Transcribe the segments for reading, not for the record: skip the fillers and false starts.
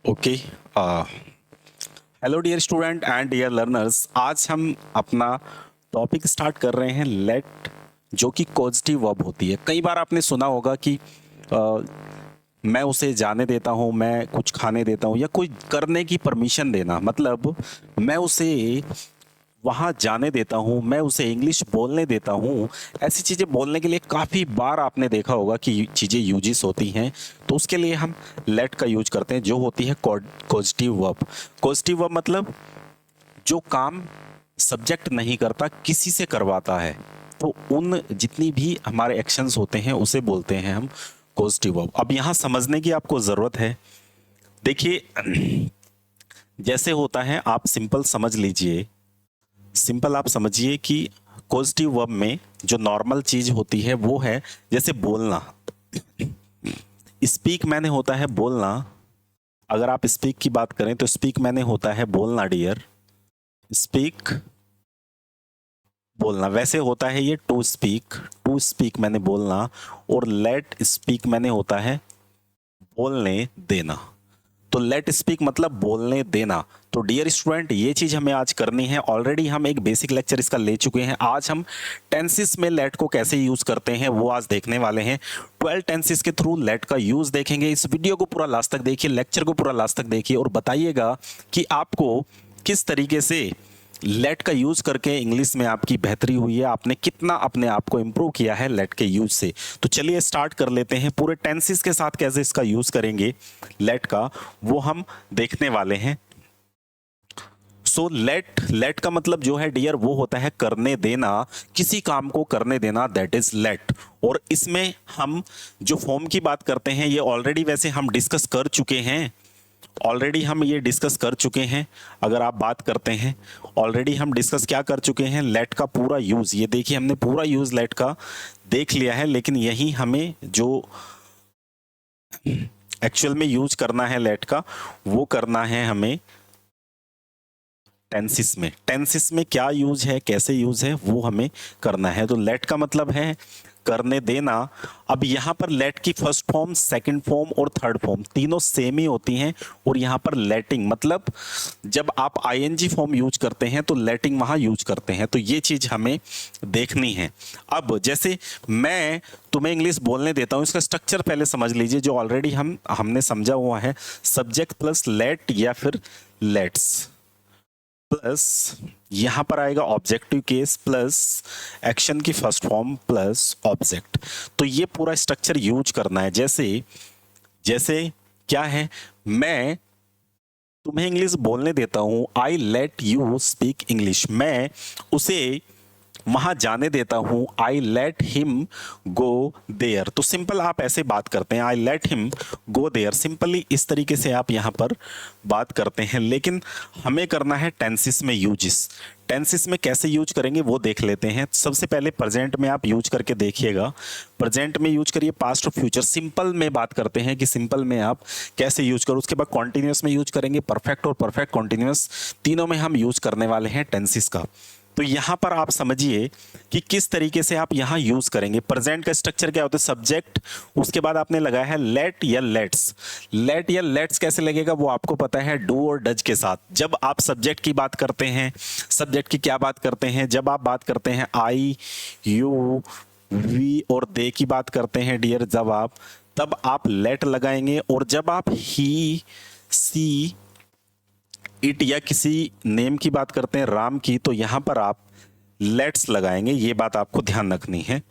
Okay. Hello dear student and dear learners, आज हम अपना टॉपिक स्टार्ट कर रहे हैं लेट, जो कि कॉजेटिव वर्ब होती है। कई बार आपने सुना होगा कि मैं उसे जाने देता हूँ, मैं कुछ खाने देता हूँ, या कोई करने की परमिशन देना, मतलब मैं उसे वहाँ जाने देता हूँ, मैं उसे इंग्लिश बोलने देता हूँ। ऐसी चीज़ें बोलने के लिए काफ़ी बार आपने देखा होगा कि चीज़ें यूजेस होती हैं। तो उसके लिए हम लेट का यूज करते हैं, जो होती है पॉजिटिव वर्ब। पॉजिटिव वर्ब मतलब जो काम सब्जेक्ट नहीं करता, किसी से करवाता है। तो उन जितनी भी हमारे एक्शंस होते हैं उसे बोलते हैं हम पॉजिटिव वर्ब। अब यहाँ समझने की आपको ज़रूरत है। देखिए, जैसे होता है, आप सिंपल समझ लीजिए। सिंपल आप समझिए कि पॉजिटिव वर्ब में जो नॉर्मल चीज होती है वो है जैसे बोलना। स्पीक मैंने होता है बोलना। अगर आप स्पीक की बात करें तो स्पीक मैंने होता है बोलना डियर। स्पीक बोलना, वैसे होता है ये टू स्पीक। टू स्पीक मैंने बोलना, और लेट स्पीक मैंने होता है बोलने देना। तो लेट स्पीक मतलब बोलने देना। तो डियर स्टूडेंट, ये चीज हमें आज करनी है। ऑलरेडी हम एक बेसिक लेक्चर इसका ले चुके हैं। आज हम टेंसेस में लेट को कैसे यूज करते हैं वो आज देखने वाले हैं। 12 टेंसेस के थ्रू लेट का यूज देखेंगे। इस वीडियो को पूरा लास्ट तक देखिए, लेक्चर को पूरा लास्ट तक देखिए, और बताइएगा कि आपको किस तरीके से लेट का यूज करके इंग्लिश में आपकी बेहतरी हुई है, आपने कितना अपने आप को इंप्रूव किया है लेट के यूज से। तो चलिए स्टार्ट कर लेते हैं। पूरे टेंसेस के साथ कैसे इसका यूज करेंगे लेट का, वो हम देखने वाले हैं। सो लेट का मतलब जो है डियर, वो होता है करने देना, किसी काम को करने देना, दैट इज लेट। और इसमें हम जो फॉर्म की बात करते हैं, ये ऑलरेडी वैसे हम डिस्कस कर चुके हैं। ऑलरेडी हम ये डिस्कस कर चुके हैं। अगर आप बात करते हैं, ऑलरेडी हम डिस्कस क्या कर चुके हैं, लेट का पूरा यूज। ये देखिए, हमने पूरा यूज लेट का देख लिया है। लेकिन यही हमें जो एक्चुअल में यूज करना है लेट का, वो करना है हमें टेंसिस में। टेंसिस में क्या यूज है, कैसे यूज है, वो हमें करना है। तो लेट का मतलब है करने देना। अब यहां पर लेट की फर्स्ट फॉर्म, सेकंड फॉर्म और थर्ड फॉर्म तीनों सेम ही होती हैं। और यहां पर लेटिंग मतलब जब आप आईएनजी फॉर्म यूज करते हैं तो लेटिंग वहां यूज करते हैं। तो ये चीज हमें देखनी है। अब जैसे मैं तुम्हें इंग्लिश बोलने देता हूं, इसका स्ट्रक्चर पहले समझ लीजिए, जो ऑलरेडी हमने समझा हुआ है। सब्जेक्ट प्लस लेट या फिर लेट्स, प्लस यहां पर आएगा ऑब्जेक्टिव केस, प्लस एक्शन की फर्स्ट फॉर्म, प्लस ऑब्जेक्ट। तो ये पूरा स्ट्रक्चर यूज करना है। जैसे जैसे क्या है, मैं तुम्हें इंग्लिश बोलने देता हूं, I let you speak English. मैं उसे वहां जाने देता हूं, I let him go there. तो सिंपल आप ऐसे बात करते हैं, I let him go there. Simply इस तरीके से आप यहां पर बात करते हैं। लेकिन हमें करना है टेंसिस में यूजिस। टेंसिस में कैसे यूज करेंगे वो देख लेते हैं। सबसे पहले प्रेजेंट में आप यूज करके देखिएगा। प्रेजेंट में यूज करिए, पास्ट और फ्यूचर। सिंपल में बात करते हैं कि सिंपल में आप कैसे यूज करो। उसके बाद कॉन्टिन्यूस में यूज करेंगे, परफेक्ट और परफेक्ट कॉन्टिन्यूस तीनों में हम यूज करने वाले हैं टेंसिस का। तो यहां पर आप समझिए कि किस तरीके से आप यहां यूज करेंगे। प्रेजेंट का स्ट्रक्चर क्या होता है, सब्जेक्ट, उसके बाद आपने लगाया है लेट या लेट्स। लेट या लेट्स कैसे लगेगा वो आपको पता है, डू और डज के साथ। जब आप सब्जेक्ट की बात करते हैं, सब्जेक्ट की क्या बात करते हैं, जब आप बात करते हैं आई, यू, वी और दे की बात करते हैं डियर, जब आप, तब आप लेट लगाएंगे। और जब आप ही, सी, इट या किसी नेम की बात करते हैं, राम की, तो यहां पर आप लेट्स लगाएंगे। ये बात आपको ध्यान रखनी है।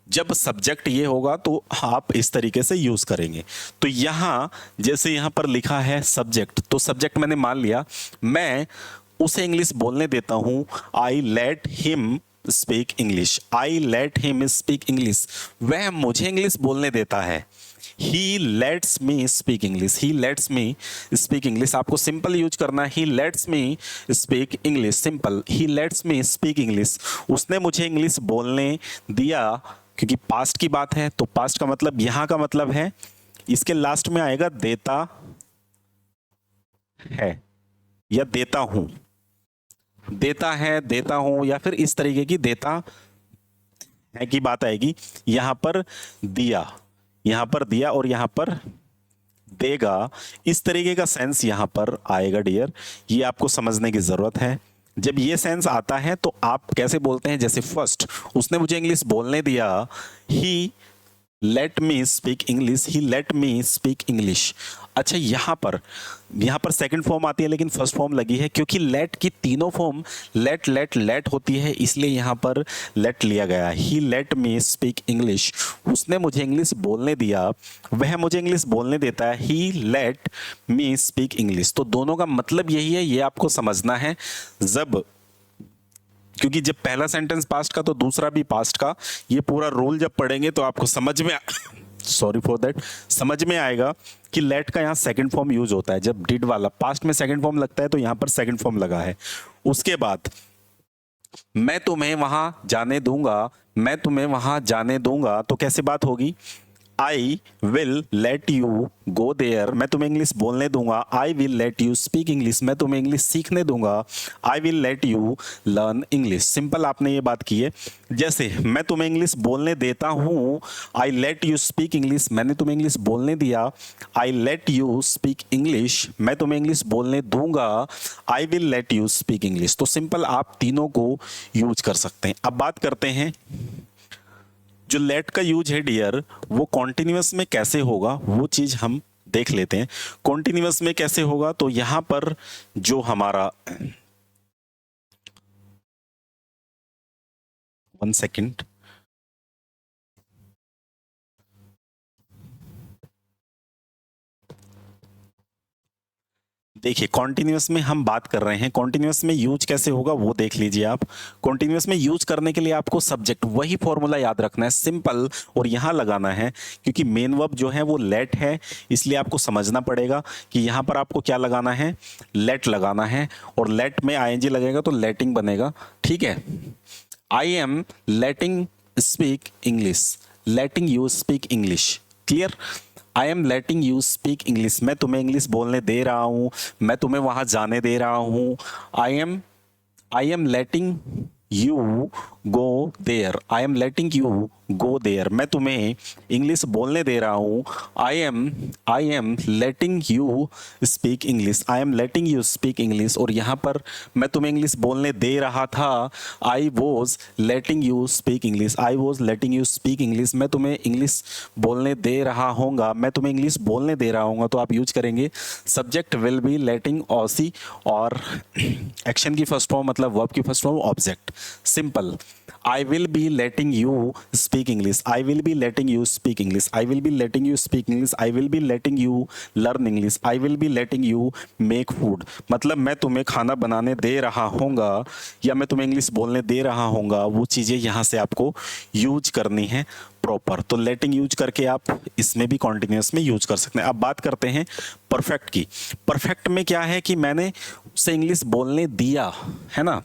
जब सब्जेक्ट ये होगा तो आप इस तरीके से यूज करेंगे। तो यहां जैसे यहां पर लिखा है सब्जेक्ट, तो सब्जेक्ट मैंने मान लिया, मैं उसे इंग्लिश बोलने देता हूं, I let him speak English. I let him speak English, वह मुझे इंग्लिश बोलने देता है। He lets me speak English, he lets me speak English. आपको सिंपल यूज करना है, he lets me speak English. Simple, he lets me speak English. उसने मुझे इंग्लिश बोलने दिया। क्योंकि पास्ट की बात है तो पास्ट का मतलब, यहां का मतलब है, इसके लास्ट में आएगा देता है या देता हूं। देता है, देता हूं, या फिर इस तरीके की देता है की बात आएगी। यहां पर दिया, यहां पर दिया और यहां पर देगा, इस तरीके का सेंस यहां पर आएगा डियर। ये आपको समझने की जरूरत है। जब ये सेंस आता है तो आप कैसे बोलते हैं, जैसे फर्स्ट उसने मुझे इंग्लिश बोलने दिया, ही लेट मी स्पीक इंग्लिश, ही लेट मी स्पीक इंग्लिश। अच्छा यहाँ पर सेकंड फॉर्म आती है लेकिन फर्स्ट फॉर्म लगी है, क्योंकि लेट की तीनों फॉर्म लेट लेट लेट होती है, इसलिए यहाँ पर लेट लिया गया। ही लेट मी स्पीक इंग्लिश, उसने मुझे इंग्लिश बोलने दिया, वह मुझे इंग्लिश बोलने देता है। ही लेट मी स्पीक इंग्लिश। तो दोनों का मतलब यही है, ये आपको समझना है। जब क्योंकि जब पहला सेंटेंस पास्ट का तो दूसरा भी पास्ट का, ये पूरा रूल जब पढ़ेंगे तो आपको समझ में सॉरी फॉर दैट, समझ में आएगा कि लेट का यहाँ सेकंड फॉर्म यूज होता है। जब डिड वाला पास्ट में सेकंड फॉर्म लगता है तो यहाँ पर सेकंड फॉर्म लगा है। उसके बाद मैं तुम्हें वहां जाने दूंगा, मैं तुम्हें वहां जाने दूंगा, तो कैसे बात होगी, I will let you go there, मैं तुम्हें इंग्लिश बोलने दूंगा। I will let you speak English, मैं तुम्हें इंग्लिश सीखने दूंगा। I will let you learn English. Simple आपने ये बात की है। जैसे मैं तुम्हें इंग्लिश बोलने देता हूँ, आई लेट यू स्पीक इंग्लिश, मैंने तुम्हें इंग्लिश बोलने दिया। आई लेट यू स्पीक इंग्लिश, मैं तुम्हें इंग्लिश बोलने दूंगा। I will let you speak English. तो सिंपल आप तीनों को यूज कर सकते हैं। अब बात करते हैं जो लेट का यूज है डियर, वो कॉन्टिन्यूअस में कैसे होगा, वो चीज हम देख लेते हैं। कॉन्टिन्यूअस में कैसे होगा, तो यहां पर जो हमारा 1 सेकेंड, देखिए कॉन्टिन्यूअस में हम बात कर रहे हैं, कॉन्टिन्यूअस में यूज कैसे होगा वो देख लीजिए आप। कॉन्टिन्यूअस में यूज करने के लिए आपको सब्जेक्ट वही फॉर्मूला याद रखना है, सिंपल, और यहां लगाना है। क्योंकि मेन वर्ब जो है वो लेट है, इसलिए आपको समझना पड़ेगा कि यहां पर आपको क्या लगाना है, लेट लगाना है। और लेट में आईएनजी लगेगा तो लेटिंग बनेगा, ठीक है। आई am letting speak English, letting you speak English, clear. I am letting you speak English, मैं तुम्हें इंग्लिश बोलने दे रहा हूं, मैं तुम्हें वहां जाने दे रहा हूं। I am letting you go there, I am letting you go there, मैं तुम्हें इंग्लिश बोलने दे रहा हूं। I am letting you speak English, I am letting you speak English. और यहाँ पर मैं तुम्हें इंग्लिश बोलने दे रहा था, I was letting you speak English, I was letting you speak English, मैं तुम्हें इंग्लिश बोलने दे रहा हूँगा, मैं तुम्हें इंग्लिश बोलने दे रहा हूँगा। तो आप यूज करेंगे subject will be letting Aussie, और एक्शन की फर्स्ट फॉर्म मतलब वर्ब की first form object, simple. I will be letting you speak English, I will be letting you speak English, I will be letting you speak English, I will be letting you learn English, I will be letting you make food। मतलब मैं तुम्हें खाना बनाने दे रहा हूँगा या मैं तुम्हें English बोलने दे रहा हूँगा, वो चीज़ें यहाँ से आपको यूज करनी है प्रॉपर। तो लेटिंग यूज करके आप इसमें भी कॉन्टिन्यूस में यूज कर सकते हैं। अब बात करते हैं परफेक्ट की। परफेक्ट में क्या है कि मैंने उसे इंग्लिश बोलने दिया, है ना,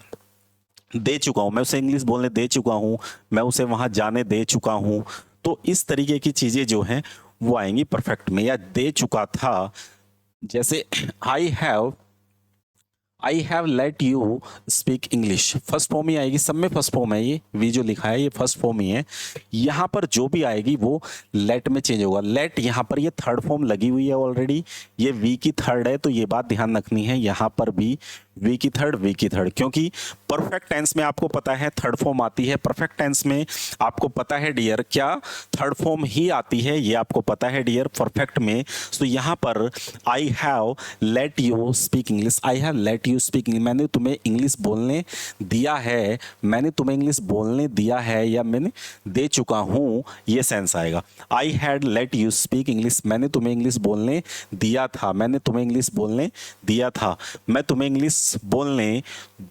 दे चुका हूं, मैं उसे इंग्लिश बोलने दे चुका हूं, मैं उसे वहां जाने दे चुका हूं। तो इस तरीके की चीजें जो हैं वो आएंगी परफेक्ट में। या दे चुका था, जैसे I have let you speak English, first form ही आएगी, सब में फर्स्ट फॉर्म है, ये वी जो लिखा है ये फर्स्ट फॉर्म ही है। यहाँ पर जो भी आएगी वो लेट में चेंज होगा। लेट यहाँ पर ये थर्ड फॉर्म लगी हुई है ऑलरेडी, ये वी की थर्ड है, तो ये बात ध्यान रखनी है, यहाँ पर भी वी की थर्ड, क्योंकि परफेक्ट टेंस में आपको पता है थर्ड फॉर्म आती है। परफेक्ट टेंस में आपको पता है डियर क्या थर्ड फॉर्म ही आती है, ये आपको पता है डियर परफेक्ट में। तो यहाँ पर आई have let you speak English, I have let you speak English, मैंने तुम्हें इंग्लिश बोलने दिया है, मैंने तुम्हें इंग्लिश बोलने दिया है या मैंने दे चुका हूँ, ये सेंस आएगा। I had late you speak English, मैंने तुम्हें इंग्लिश बोलने दिया था, मैंने तुम्हें इंग्लिश बोलने दिया था, मैं तुम्हें इंग्लिश बोलने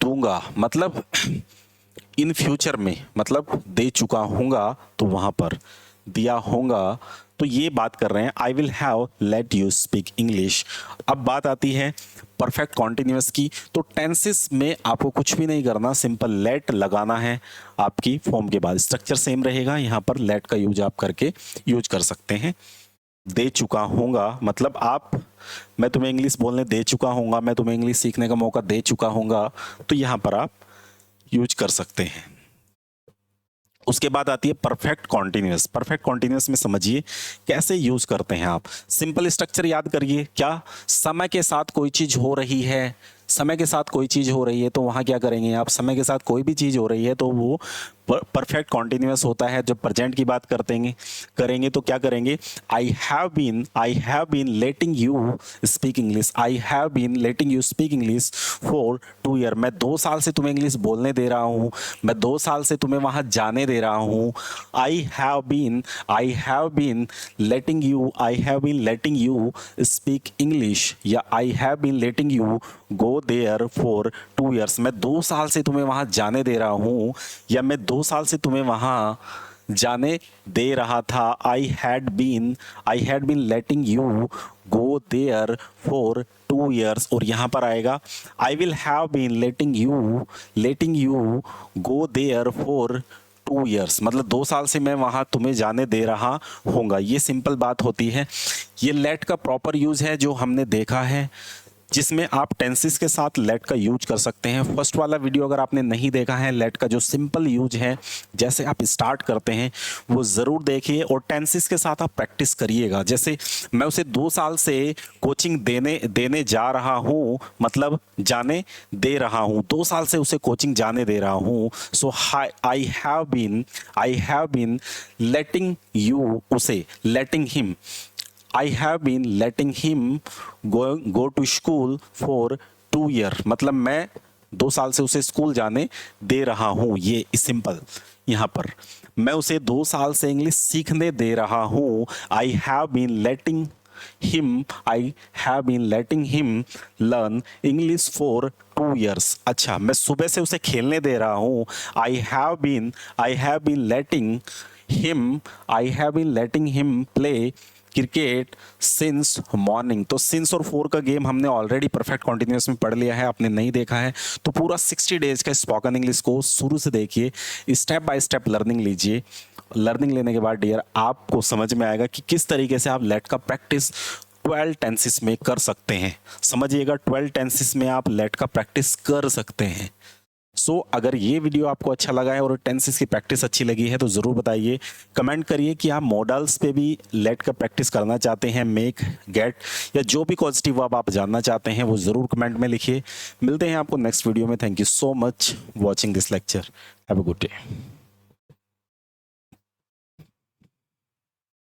दूंगा, मतलब इन फ्यूचर में, मतलब दे चुका हूँगा तो वहां पर दिया होगा, तो ये बात कर रहे हैं आई will have let you speak English. अब बात आती है परफेक्ट कॉन्टिन्यूअस की। तो टेंसेस में आपको कुछ भी नहीं करना, सिंपल लेट लगाना है आपकी फॉर्म के बाद, स्ट्रक्चर सेम रहेगा, यहाँ पर लेट का यूज आप करके यूज कर सकते हैं। दे चुका हूँगा मतलब मैं तुम्हें इंग्लिश बोलने दे चुका हूँगा, मैं तुम्हें इंग्लिश सीखने का मौका दे चुका हूँगा, तो यहाँ पर आप यूज कर सकते हैं। उसके बाद आती है परफेक्ट कॉन्टिन्यूअस। परफेक्ट कॉन्टिन्यूअस में समझिए कैसे यूज करते हैं आप। सिंपल स्ट्रक्चर याद करिए, क्या समय के साथ कोई चीज हो रही है, समय के साथ कोई चीज हो रही है तो वहां क्या करेंगे आप, समय के साथ कोई भी चीज हो रही है तो वो परफेक्ट कॉन्टिन्यूअस होता है। जब प्रेजेंट की बात करेंगे तो क्या करेंगे, I have been letting you speak English, I have been letting you speak English for 2 year. मैं 2 साल से तुम्हें इंग्लिश बोलने दे रहा हूँ, मैं 2 साल से तुम्हें वहां जाने दे रहा हूँ। I have been letting you speak English, या I have been letting you go there for 2 years. मैं 2 साल से तुम्हें वहां जाने दे रहा हूँ, या मैं 2 साल से तुम्हें वहां जाने दे रहा था। I had been letting you go there for 2 years. और यहाँ पर आएगा I will have been letting you go there for 2 years, मतलब 2 साल से मैं वहां तुम्हें जाने दे रहा होऊंगा। ये सिंपल बात होती है। ये लेट का प्रॉपर यूज है जो हमने देखा है, जिसमें आप टेंसेस के साथ लेट का यूज कर सकते हैं। फर्स्ट वाला वीडियो अगर आपने नहीं देखा है, लेट का जो सिंपल यूज है जैसे आप स्टार्ट करते हैं वो ज़रूर देखिए, और टेंसेस के साथ आप प्रैक्टिस करिएगा। जैसे मैं उसे 2 साल से कोचिंग देने जा रहा हूँ, मतलब जाने दे रहा हूँ, 2 साल से उसे कोचिंग जाने दे रहा हूँ। So I have been letting you, उसे letting him, I have been letting him go to school for 2 year, मतलब मैं 2 साल से उसे स्कूल जाने दे रहा हूँ। ये सिंपल, यहाँ पर मैं उसे 2 साल से इंग्लिश सीखने दे रहा हूँ। I have been letting him learn English for 2 years। अच्छा, मैं सुबह से उसे खेलने दे रहा हूँ। I have been letting him play cricket since morning. तो सिंस और फॉर का गेम हमने ऑलरेडी परफेक्ट कॉन्टिन्यूअस में पढ़ लिया है, आपने नहीं देखा है तो पूरा 60 डेज का स्पोकन इंग्लिश को शुरू से देखिए, स्टेप बाय स्टेप लर्निंग लीजिए। लर्निंग लेने के बाद डियर आपको समझ में आएगा कि किस तरीके से आप लेट का प्रैक्टिस 12 टेंसेस में कर सकते हैं। समझिएगा 12 टेंसेस में आप लेट का प्रैक्टिस कर सकते हैं। अगर ये वीडियो आपको अच्छा लगा है और टेंसेस की प्रैक्टिस अच्छी लगी है तो ज़रूर बताइए, कमेंट करिए कि आप मॉडल्स पे भी लेट का प्रैक्टिस करना चाहते हैं, मेक, गेट या जो भी पॉजिटिव वर्ब आप जानना चाहते हैं वो ज़रूर कमेंट में लिखिए। मिलते हैं आपको नेक्स्ट वीडियो में। Thank you so much watching this lecture. Have a good day.